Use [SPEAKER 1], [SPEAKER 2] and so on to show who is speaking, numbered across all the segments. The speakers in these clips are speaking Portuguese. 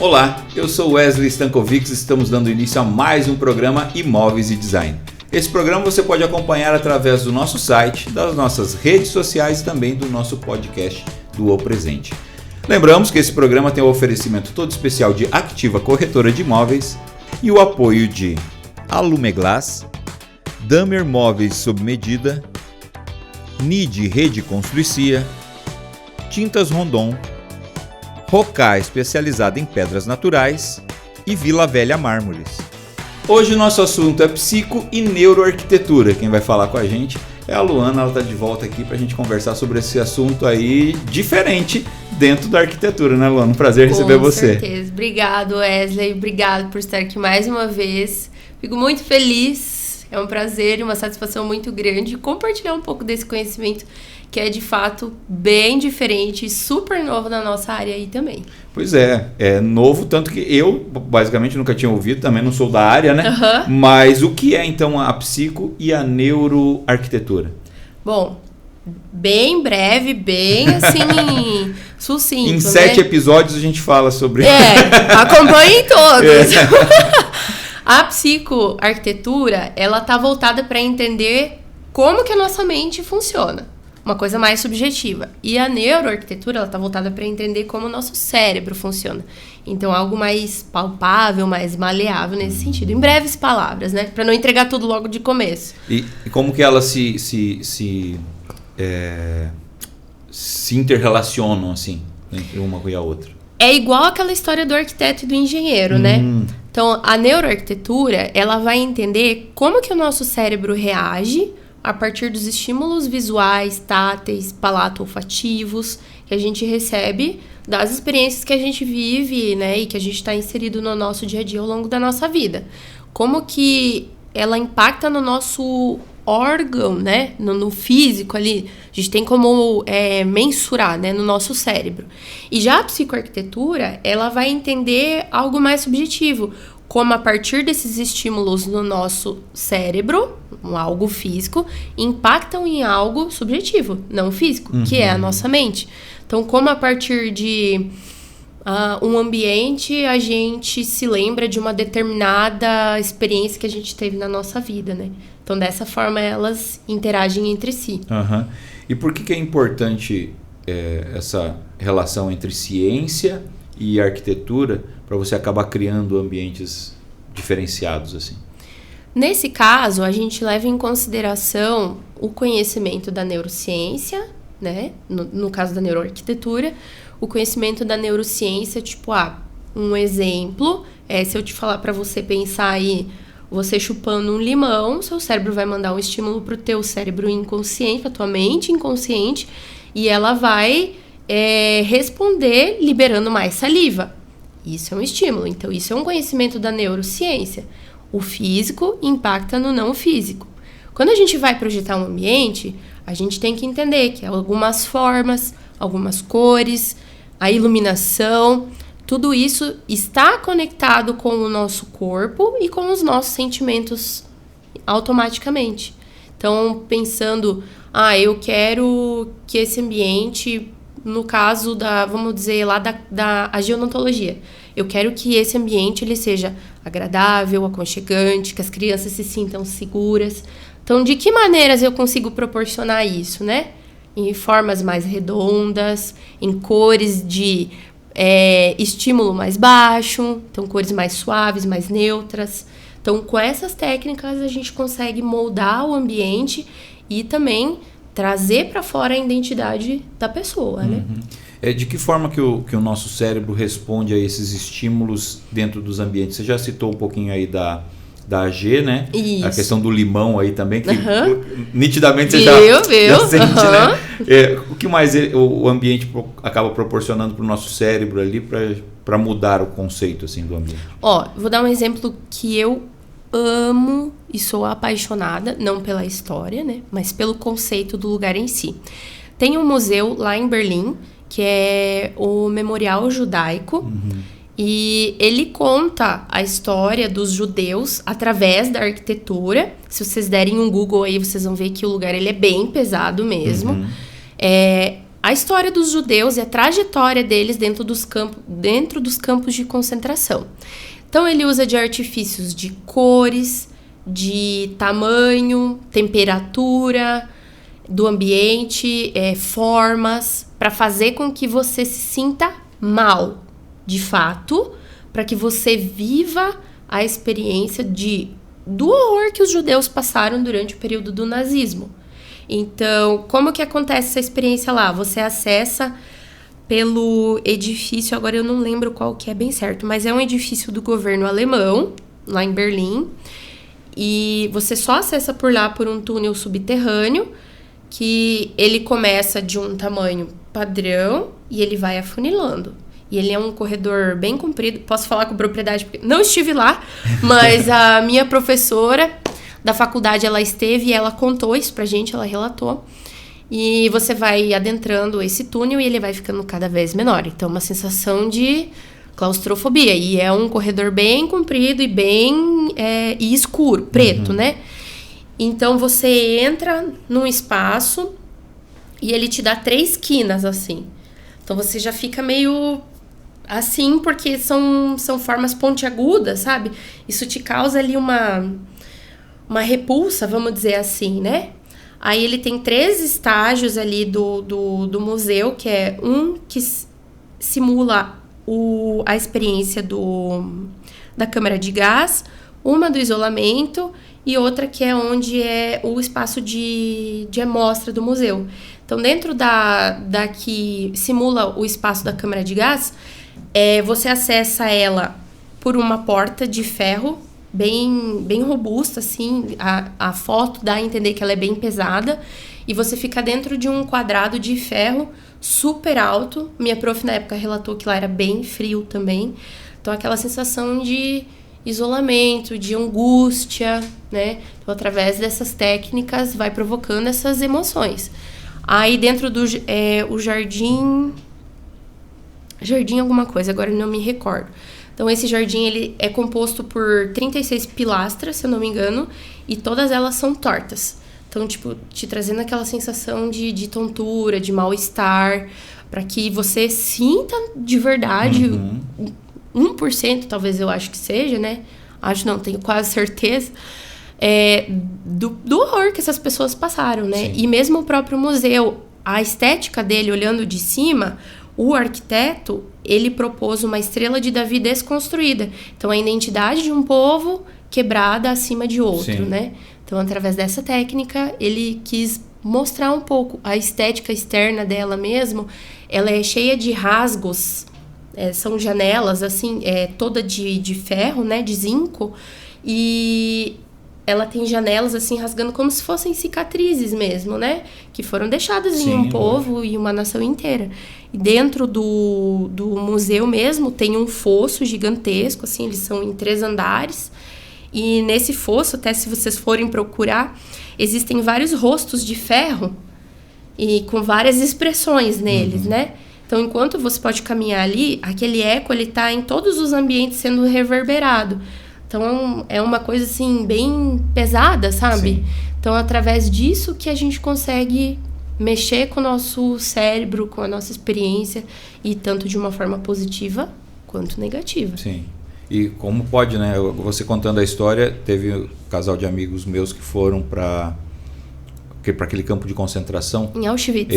[SPEAKER 1] Olá, eu sou Wesley Stankovics e estamos dando início a mais um programa Imóveis e Design. Esse programa você pode acompanhar através do nosso site, das nossas redes sociais e também do nosso podcast do O Presente. Lembramos que esse programa tem o oferecimento todo especial de Activa Corretora de Imóveis e o apoio de Alumeglass, Damer Móveis sob medida, NID Rede Construcia, Tintas Rondon, Rocá especializada em pedras naturais e Vila Velha Mármores. Hoje o nosso assunto é psico e neuroarquitetura. Quem vai falar com a gente é a Luana, ela está de volta aqui para a gente conversar sobre esse assunto aí diferente dentro da arquitetura, né, Luana? Um prazer receber você.
[SPEAKER 2] Com certeza. Obrigado, Wesley. Obrigado por estar aqui mais uma vez. Fico muito feliz. É um prazer e uma satisfação muito grande compartilhar um pouco desse conhecimento que é de fato bem diferente e super novo na nossa área aí também.
[SPEAKER 1] Pois é novo, tanto que eu basicamente nunca tinha ouvido, também não sou da área, né?
[SPEAKER 2] Uhum.
[SPEAKER 1] Mas o que é então a psico e a neuroarquitetura?
[SPEAKER 2] Bom, bem breve, bem assim, sucinto,
[SPEAKER 1] Em 7 episódios a gente fala sobre...
[SPEAKER 2] acompanhem todos. A psicoarquitetura, ela tá voltada para entender como que a nossa mente funciona. Uma coisa mais subjetiva. E a neuroarquitetura, ela tá voltada para entender como o nosso cérebro funciona. Então, algo mais palpável, mais maleável nesse sentido. Em breves palavras, né? Para não entregar tudo logo de começo.
[SPEAKER 1] E como que elas se interrelacionam, assim, entre uma e a outra?
[SPEAKER 2] É igual aquela história do arquiteto e do engenheiro, né? Então, a neuroarquitetura, ela vai entender como que o nosso cérebro reage a partir dos estímulos visuais, táteis, palato-olfativos que a gente recebe das experiências que a gente vive, né, e que a gente está inserido no nosso dia a dia ao longo da nossa vida. Como que ela impacta no nosso órgão, né, no físico ali, a gente tem como mensurar, né, no nosso cérebro. E já a psicoarquitetura, ela vai entender algo mais subjetivo, como a partir desses estímulos no nosso cérebro, algo físico, impactam em algo subjetivo, não físico, que é a nossa mente. Então, como a partir de um ambiente, a gente se lembra de uma determinada experiência que a gente teve na nossa vida, né? Então, dessa forma, elas interagem entre si.
[SPEAKER 1] E por que é importante essa relação entre ciência e arquitetura para você acabar criando ambientes diferenciados assim?
[SPEAKER 2] Nesse caso, a gente leva em consideração o conhecimento da neurociência, né? No caso da neuroarquitetura, o conhecimento da neurociência, tipo, um exemplo, se eu te falar para você pensar aí, você chupando um limão, seu cérebro vai mandar um estímulo pro teu cérebro inconsciente, pra tua mente inconsciente, e ela vai responder liberando mais saliva. Isso é um estímulo, então isso é um conhecimento da neurociência. O físico impacta no não físico. Quando a gente vai projetar um ambiente, a gente tem que entender que algumas formas, algumas cores, a iluminação, tudo isso está conectado com o nosso corpo e com os nossos sentimentos automaticamente. Então, pensando, eu quero que esse ambiente, no caso vamos dizer, lá da agiodontologia, eu quero que esse ambiente ele seja agradável, aconchegante, que as crianças se sintam seguras. Então, de que maneiras eu consigo proporcionar isso, né? Em formas mais redondas, em cores de estímulo mais baixo, então cores mais suaves, mais neutras. Então, com essas técnicas, a gente consegue moldar o ambiente e também trazer para fora a identidade da pessoa, né?
[SPEAKER 1] De que forma que o nosso cérebro responde a esses estímulos dentro dos ambientes? Você já citou um pouquinho aí da AG, né?
[SPEAKER 2] Isso.
[SPEAKER 1] A questão do limão aí também, que nitidamente você
[SPEAKER 2] viu?
[SPEAKER 1] Já sente, né? O que mais o ambiente acaba proporcionando para o nosso cérebro ali para mudar o conceito assim, do ambiente?
[SPEAKER 2] Vou dar um exemplo que eu amo e sou apaixonada, não pela história, né? Mas pelo conceito do lugar em si. Tem um museu lá em Berlim, que é o Memorial Judaico, e ele conta a história dos judeus através da arquitetura. Se vocês derem um Google aí, vocês vão ver que o lugar ele é bem pesado mesmo. a história dos judeus e a trajetória deles dentro dos campos de concentração. Então, ele usa de artifícios de cores, de tamanho, temperatura do ambiente, formas, para fazer com que você se sinta mal, de fato, para que você viva a experiência do horror que os judeus passaram durante o período do nazismo. Então, como que acontece essa experiência lá? Você acessa pelo edifício, agora eu não lembro qual que é bem certo, mas é um edifício do governo alemão, lá em Berlim, e você só acessa por lá por um túnel subterrâneo, que ele começa de um tamanho padrão e ele vai afunilando. E ele é um corredor bem comprido. Posso falar com propriedade, porque não estive lá, mas a minha professora da faculdade, ela esteve e ela contou isso pra gente, ela relatou. E você vai adentrando esse túnel e ele vai ficando cada vez menor. Então, uma sensação de claustrofobia. E é um corredor bem comprido e bem e escuro, preto, né? Então, você entra num espaço e ele te dá 3 quinas, assim. Então, você já fica meio assim, porque são formas pontiagudas, sabe? Isso te causa ali uma repulsa, vamos dizer assim, né? Aí ele tem 3 estágios ali do museu, que é um que simula a experiência da câmara de gás, uma do isolamento e outra que é onde é o espaço de amostra do museu. Então, dentro da que simula o espaço da câmara de gás, você acessa ela por uma porta de ferro, bem robusta, assim, a foto dá a entender que ela é bem pesada, e você fica dentro de um quadrado de ferro super alto. Minha prof na época relatou que lá era bem frio também, então aquela sensação de isolamento, de angústia, né? Então, através dessas técnicas vai provocando essas emoções. Aí dentro do o jardim alguma coisa, agora eu não me recordo. Então, esse jardim ele é composto por 36 pilastras, se eu não me engano, e todas elas são tortas. Então, tipo, te trazendo aquela sensação de tontura, de mal-estar, para que você sinta de verdade, 1%, talvez eu acho que seja, né? Acho não, tenho quase certeza, do horror que essas pessoas passaram, né? Sim. E mesmo o próprio museu, a estética dele, olhando de cima, o arquiteto, ele propôs uma estrela de Davi desconstruída. Então, a identidade de um povo quebrada acima de outro, sim, né? Então, através dessa técnica, ele quis mostrar um pouco a estética externa dela mesmo. Ela é cheia de rasgos, são janelas, assim, toda de ferro, né? De zinco. E ela tem janelas, assim, rasgando como se fossem cicatrizes mesmo, né? Que foram deixadas sim, em um povo e uma nação inteira. E dentro do museu mesmo tem um fosso gigantesco, assim, eles são em 3 andares. E nesse fosso, até se vocês forem procurar, existem vários rostos de ferro e com várias expressões neles, né? Então, enquanto você pode caminhar ali, aquele eco, ele tá em todos os ambientes sendo reverberado. Então, é uma coisa, assim, bem pesada, sabe? Sim. Então, através disso que a gente consegue mexer com o nosso cérebro, com a nossa experiência, e tanto de uma forma positiva quanto negativa.
[SPEAKER 1] Sim. E como pode, né? Você contando a história, teve um casal de amigos meus que foram para aquele campo de concentração.
[SPEAKER 2] Em Auschwitz.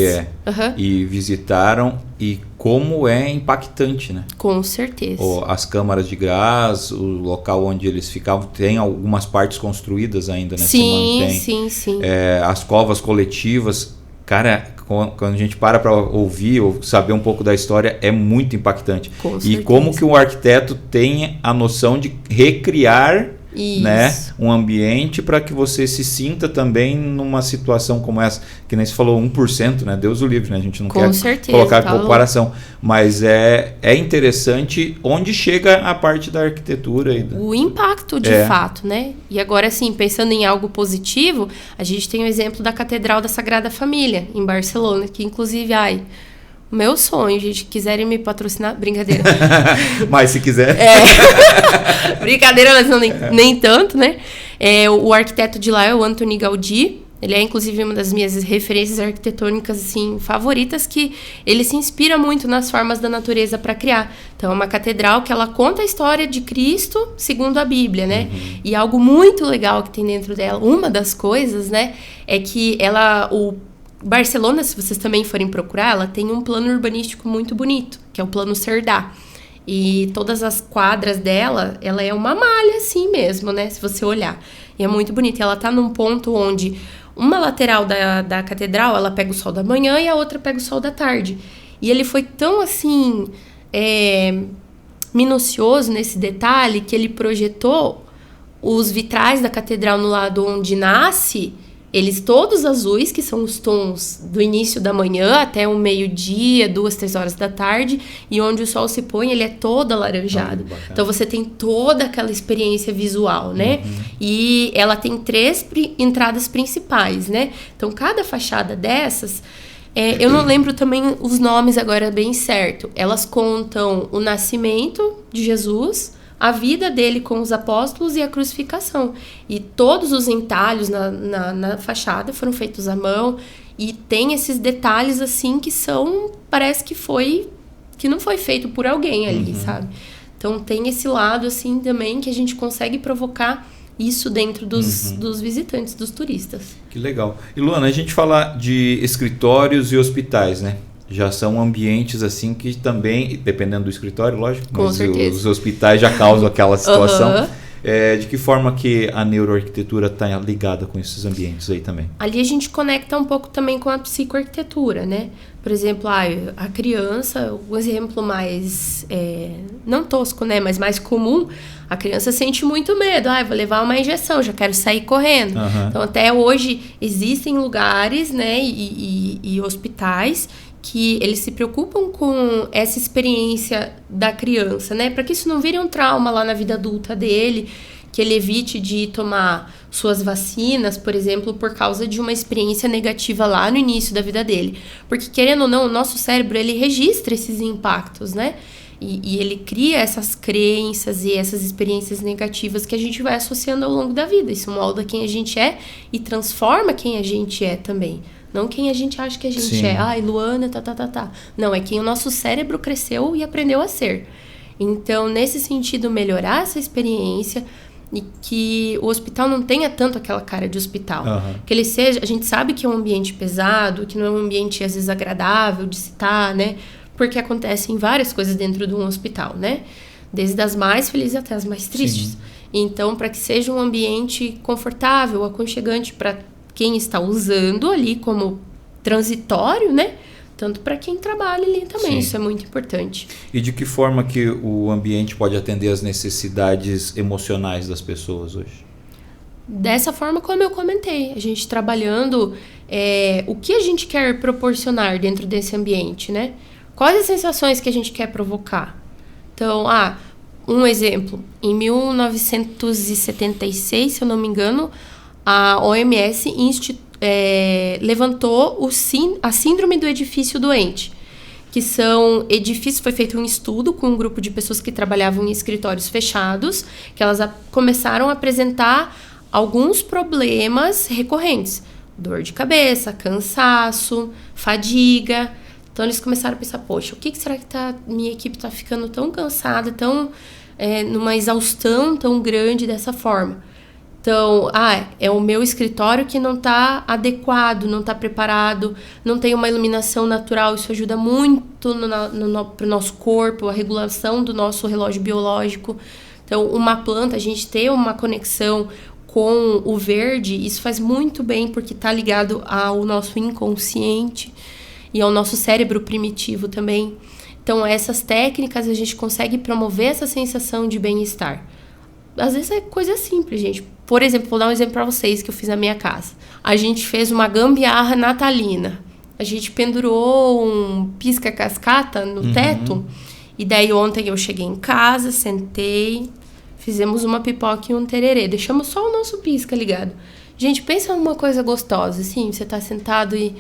[SPEAKER 1] E visitaram, e como é impactante, né?
[SPEAKER 2] Com certeza.
[SPEAKER 1] As câmaras de gás, o local onde eles ficavam, tem algumas partes construídas ainda, né?
[SPEAKER 2] Sim.
[SPEAKER 1] As covas coletivas. Cara, quando a gente para ouvir ou saber um pouco da história, é muito impactante.
[SPEAKER 2] Com certeza.
[SPEAKER 1] E como que o arquiteto tem a noção de recriar, né, um ambiente para que você se sinta também numa situação como essa, que nem se falou 1%, né? Deus o livre, né? A gente não quer colocar comparação, mas é interessante onde chega a parte da arquitetura. O
[SPEAKER 2] impacto de fato, né? E agora, assim, pensando em algo positivo, a gente tem o exemplo da Catedral da Sagrada Família, em Barcelona, que inclusive, meu sonho, gente, quiserem me patrocinar, brincadeira.
[SPEAKER 1] Mas se quiser.
[SPEAKER 2] Brincadeira, mas nem tanto, né? O arquiteto de lá é o Antoni Gaudí. Ele é, inclusive, uma das minhas referências arquitetônicas, assim, favoritas, que ele se inspira muito nas formas da natureza para criar. Então, é uma catedral que ela conta a história de Cristo segundo a Bíblia, né? E algo muito legal que tem dentro dela, uma das coisas, né, é que o Barcelona, se vocês também forem procurar, ela tem um plano urbanístico muito bonito, que é o Plano Cerdà. E todas as quadras dela, ela é uma malha assim mesmo, né? Se você olhar. E é muito bonita. Ela tá num ponto onde uma lateral da catedral, ela pega o sol da manhã e a outra pega o sol da tarde. E ele foi tão, assim, minucioso nesse detalhe que ele projetou os vitrais da catedral no lado onde nasce, eles todos azuis, que são os tons do início da manhã até o meio-dia, 2, 3 horas da tarde, e onde o sol se põe, ele é todo alaranjado. Então, você tem toda aquela experiência visual, né? E ela tem 3 entradas principais, né? Então, cada fachada dessas, eu não lembro também os nomes agora bem certo. Elas contam o nascimento de Jesus, a vida dele com os apóstolos e a crucificação. E todos os entalhos na fachada foram feitos à mão. E tem esses detalhes, assim, que parece que não foi feito por alguém ali, sabe? Então, tem esse lado, assim, também, que a gente consegue provocar isso dentro dos visitantes, dos turistas. Que
[SPEAKER 1] legal. E, Luana, a gente fala de escritórios e hospitais, né? Já são ambientes assim que também, dependendo do escritório, lógico, mas os hospitais já causam aquela situação. De que forma que a neuroarquitetura está ligada com esses ambientes aí também?
[SPEAKER 2] Ali a gente conecta um pouco também com a psicoarquitetura, né? Por exemplo, a criança, um exemplo mais, não tosco, né? Mas mais comum, a criança sente muito medo. Vou levar uma injeção, já quero sair correndo. Então, até hoje, existem lugares, né? E hospitais que eles se preocupam com essa experiência da criança, né? Para que isso não vire um trauma lá na vida adulta dele, que ele evite de tomar suas vacinas, por exemplo, por causa de uma experiência negativa lá no início da vida dele. Porque, querendo ou não, o nosso cérebro, ele registra esses impactos, né? E ele cria essas crenças e essas experiências negativas que a gente vai associando ao longo da vida. Isso molda quem a gente é e transforma quem a gente é também. Não quem a gente acha que a gente é. Luana, tá. Não, é quem o nosso cérebro cresceu e aprendeu a ser. Então, nesse sentido, melhorar essa experiência e que o hospital não tenha tanto aquela cara de hospital. Que ele seja... A gente sabe que é um ambiente pesado, que não é um ambiente, às vezes, agradável de se estar, né? Porque acontecem várias coisas dentro de um hospital, né? Desde as mais felizes até as mais tristes. Então, para que seja um ambiente confortável, aconchegante para quem está usando ali como transitório, né? Tanto para quem trabalha ali também, isso é muito importante.
[SPEAKER 1] E de que forma que o ambiente pode atender às necessidades emocionais das pessoas hoje?
[SPEAKER 2] Dessa forma como eu comentei, a gente trabalhando o que a gente quer proporcionar dentro desse ambiente, né? Quais as sensações que a gente quer provocar? Então, um exemplo, em 1976, se eu não me engano, a OMS levantou a síndrome do edifício doente, que são edifícios, foi feito um estudo com um grupo de pessoas que trabalhavam em escritórios fechados, que elas começaram a apresentar alguns problemas recorrentes, dor de cabeça, cansaço, fadiga. Então eles começaram a pensar, poxa, o que será que minha equipe está ficando tão cansada, numa exaustão tão grande dessa forma? Então, é o meu escritório que não está adequado, não está preparado, não tem uma iluminação natural. Isso ajuda muito para o nosso corpo, a regulação do nosso relógio biológico. Então, uma planta, a gente ter uma conexão com o verde, isso faz muito bem porque está ligado ao nosso inconsciente e ao nosso cérebro primitivo também. Então, essas técnicas a gente consegue promover essa sensação de bem-estar. Às vezes é coisa simples, gente. Por exemplo, vou dar um exemplo para vocês que eu fiz na minha casa. A gente fez uma gambiarra natalina. A gente pendurou um pisca-cascata no teto. E daí ontem eu cheguei em casa, sentei, fizemos uma pipoca e um tererê. Deixamos só o nosso pisca ligado. Gente, pensa numa coisa gostosa, assim. Você tá sentado e...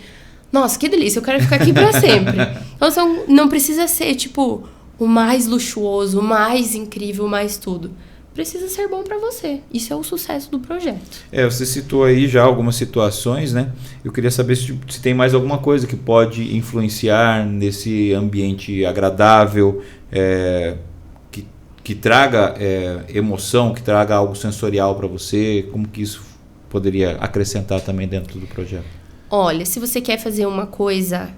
[SPEAKER 2] Nossa, que delícia, eu quero ficar aqui para sempre. Então, não precisa ser, tipo, o mais luxuoso, o mais incrível, o mais tudo. precisa ser bom para você. Isso é o sucesso do projeto.
[SPEAKER 1] Você citou aí já algumas situações, né? Eu queria saber se tem mais alguma coisa que pode influenciar nesse ambiente agradável, que traga emoção, que traga algo sensorial para você. Como que isso poderia acrescentar também dentro do projeto?
[SPEAKER 2] Olha, se você quer fazer uma coisa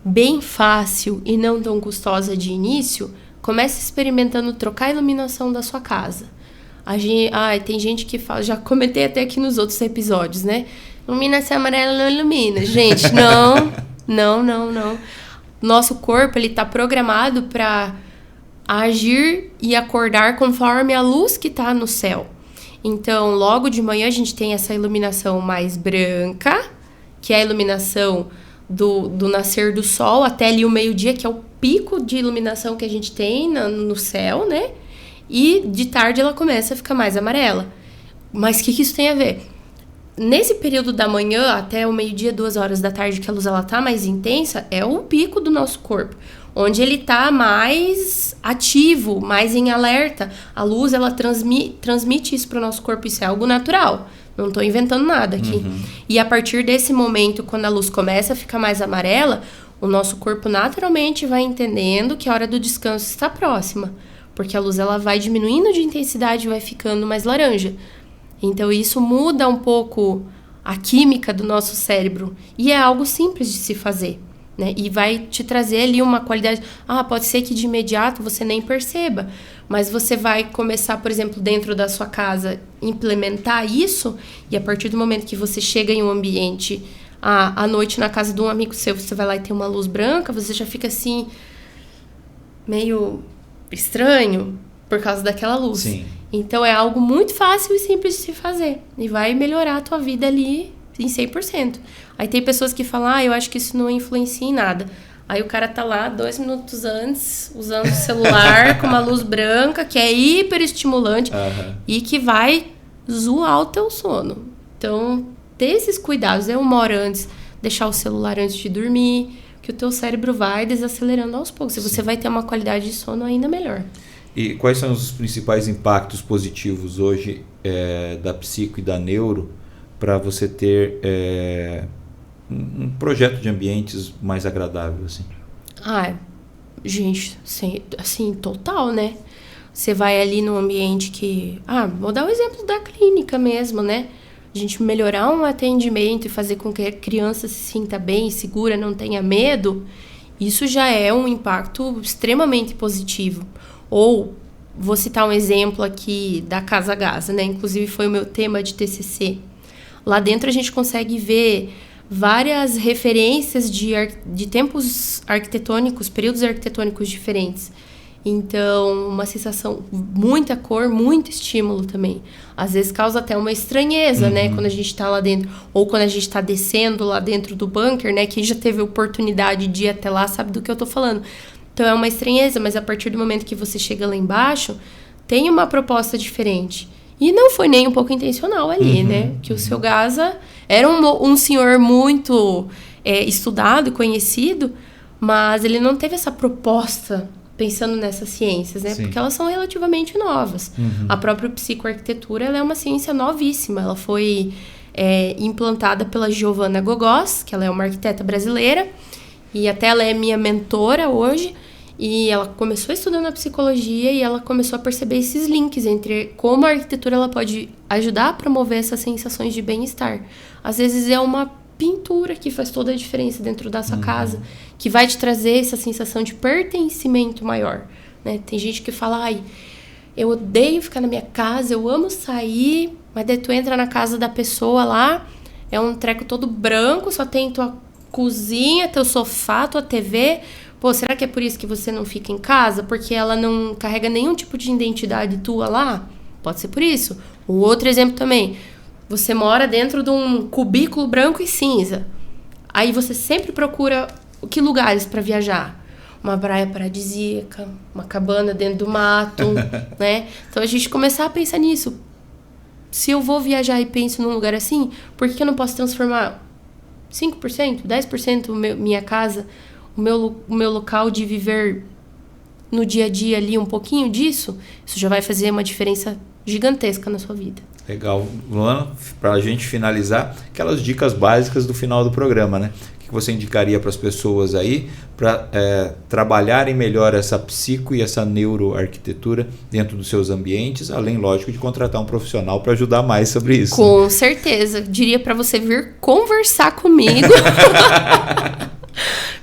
[SPEAKER 2] bem fácil e não tão custosa de início, comece experimentando trocar a iluminação da sua casa. Tem gente que fala, já comentei até aqui nos outros episódios, né? Iluminação amarela não ilumina. Gente, não. Nosso corpo, ele tá programado para agir e acordar conforme a luz que tá no céu. Então, logo de manhã a gente tem essa iluminação mais branca, que é a iluminação do nascer do sol até ali o meio-dia, que é o pico de iluminação que a gente tem no céu, né? E de tarde ela começa a ficar mais amarela. Mas o que isso tem a ver? Nesse período da manhã até o meio-dia, 2 horas da tarde, que a luz ela tá mais intensa, é o pico do nosso corpo, onde ele tá mais ativo, mais em alerta. A luz, ela transmite isso para o nosso corpo, isso é algo natural. Não estou inventando nada aqui. Uhum. E a partir desse momento, quando a luz começa a ficar mais amarela, o nosso corpo naturalmente vai entendendo que a hora do descanso está próxima. Porque a luz ela vai diminuindo de intensidade e vai ficando mais laranja. Então isso muda um pouco a química do nosso cérebro. E é algo simples de se fazer, né? E vai te trazer ali uma qualidade... pode ser que de imediato você nem perceba. Mas você vai começar, por exemplo, dentro da sua casa, implementar isso. E a partir do momento que você chega em um ambiente... à noite na casa de um amigo seu, você vai lá e tem uma luz branca, você já fica assim... meio... estranho por causa daquela luz.
[SPEAKER 1] Sim.
[SPEAKER 2] Então é algo muito fácil e simples de se fazer e vai melhorar a tua vida ali em 100%. Aí tem pessoas que falam, eu acho que isso não influencia em nada. Aí o cara tá lá 2 minutos antes usando o celular com uma luz branca que é hiper estimulante e que vai zoar o teu sono. Então ter esses cuidados, 1 hora antes, deixar o celular antes de dormir, que o teu cérebro vai desacelerando aos poucos. E você vai ter uma qualidade de sono ainda melhor.
[SPEAKER 1] E quais são os principais impactos positivos hoje da psico e da neuro para você ter um projeto de ambientes mais agradável? Assim?
[SPEAKER 2] Gente, assim, total, né? Você vai ali num ambiente que... vou dar o exemplo da clínica mesmo, né? A gente melhorar um atendimento e fazer com que a criança se sinta bem, segura, não tenha medo, isso já é um impacto extremamente positivo. Ou, vou citar um exemplo aqui da Casa Gaza, né? Inclusive foi o meu tema de TCC. Lá dentro a gente consegue ver várias referências de tempos arquitetônicos, períodos arquitetônicos diferentes. Então, uma sensação, muita cor, muito estímulo também. Às vezes causa até uma estranheza, né? Quando a gente está lá dentro. Ou quando a gente está descendo lá dentro do bunker, né? Quem já teve oportunidade de ir até lá sabe do que eu tô falando. Então, é uma estranheza, mas a partir do momento que você chega lá embaixo, tem uma proposta diferente. E não foi nem um pouco intencional ali, né? Que o seu Gaza era um senhor muito estudado e conhecido, mas ele não teve essa proposta pensando nessas ciências, né? Sim. Porque elas são relativamente novas. A própria psicoarquitetura, ela é uma ciência novíssima. Ela foi implantada pela Giovanna Gogós, que ela é uma arquiteta brasileira, e até ela é minha mentora hoje. E ela começou estudando a psicologia e ela começou a perceber esses links entre como a arquitetura ela pode ajudar a promover essas sensações de bem-estar. Às vezes é uma pintura que faz toda a diferença dentro da sua casa, que vai te trazer essa sensação de pertencimento maior, né? Tem gente que fala, eu odeio ficar na minha casa, eu amo sair, mas daí tu entra na casa da pessoa lá, é um treco todo branco, só tem tua cozinha, teu sofá, tua TV. Pô, será que é por isso que você não fica em casa? Porque ela não carrega nenhum tipo de identidade tua lá? Pode ser por isso. Um outro exemplo também. Você mora dentro de um cubículo branco e cinza. Aí você sempre procura que lugares para viajar? Uma praia paradisíaca, uma cabana dentro do mato, né? Então a gente começar a pensar nisso. Se eu vou viajar e penso num lugar assim, por que eu não posso transformar 5%, 10% minha casa, o meu local de viver no dia a dia ali um pouquinho disso? Isso já vai fazer uma diferença gigantesca na sua vida.
[SPEAKER 1] Legal. Luana, para a gente finalizar, aquelas dicas básicas do final do programa, né? O que você indicaria para as pessoas aí para trabalharem melhor essa psico e essa neuroarquitetura dentro dos seus ambientes, além, lógico, de contratar um profissional para ajudar mais sobre isso?
[SPEAKER 2] Com certeza. Diria para você vir conversar comigo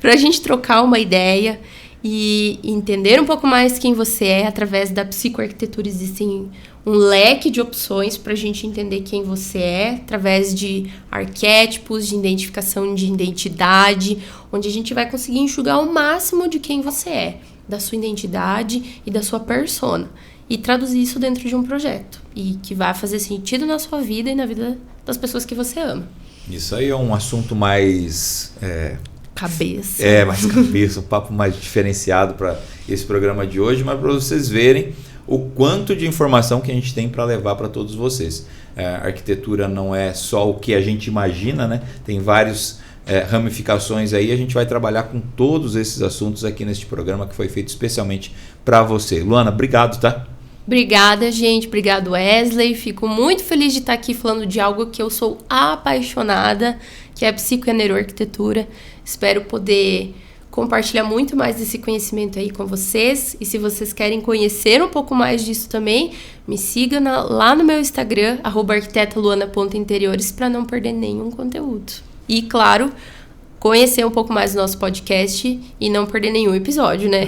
[SPEAKER 2] para a gente trocar uma ideia e entender um pouco mais quem você é. Através da psicoarquitetura existem um leque de opções para a gente entender quem você é, através de arquétipos, de identificação de identidade, onde a gente vai conseguir enxugar o máximo de quem você é, da sua identidade e da sua persona, e traduzir isso dentro de um projeto, e que vai fazer sentido na sua vida e na vida das pessoas que você ama.
[SPEAKER 1] Isso aí é um assunto mais...
[SPEAKER 2] Cabeça.
[SPEAKER 1] Mais cabeça, um papo mais diferenciado para esse programa de hoje, mas para vocês verem o quanto de informação que a gente tem para levar para todos vocês. A arquitetura não é só o que a gente imagina, né? Tem várias ramificações aí. A gente vai trabalhar com todos esses assuntos aqui neste programa que foi feito especialmente para você. Luana, obrigado, tá?
[SPEAKER 2] Obrigada, gente. Obrigado, Wesley. Fico muito feliz de estar aqui falando de algo que eu sou apaixonada, que é a psico e a neuroarquitetura. Espero poder compartilhar muito mais desse conhecimento aí com vocês. E se vocês querem conhecer um pouco mais disso também, me siga lá no meu Instagram, @arquitetaluana.interiores, para não perder nenhum conteúdo. E, claro, conhecer um pouco mais do nosso podcast e não perder nenhum episódio, né?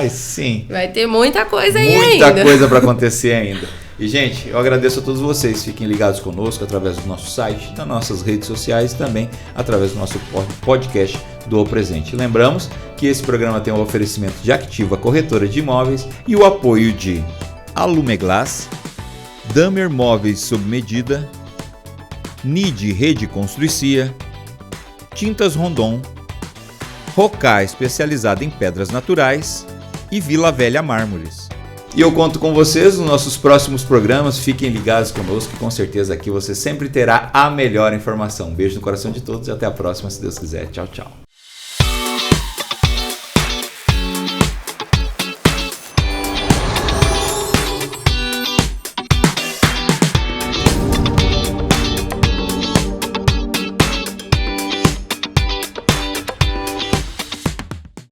[SPEAKER 1] Sim.
[SPEAKER 2] Vai ter muita coisa aí ainda.
[SPEAKER 1] Muita coisa para acontecer ainda. E, gente, eu agradeço a todos vocês. Fiquem ligados conosco através do nosso site, das nossas redes sociais e também através do nosso podcast do O Presente. Lembramos que esse programa tem o oferecimento de Activa Corretora de Imóveis e o apoio de Alumeglass, Damer Móveis sob medida, NID Rede Construcia, Tintas Rondon, Rocá especializada em pedras naturais e Vila Velha Mármores. E eu conto com vocês nos nossos próximos programas. Fiquem ligados conosco, que com certeza aqui você sempre terá a melhor informação. Um beijo no coração de todos e até a próxima, se Deus quiser. Tchau, tchau.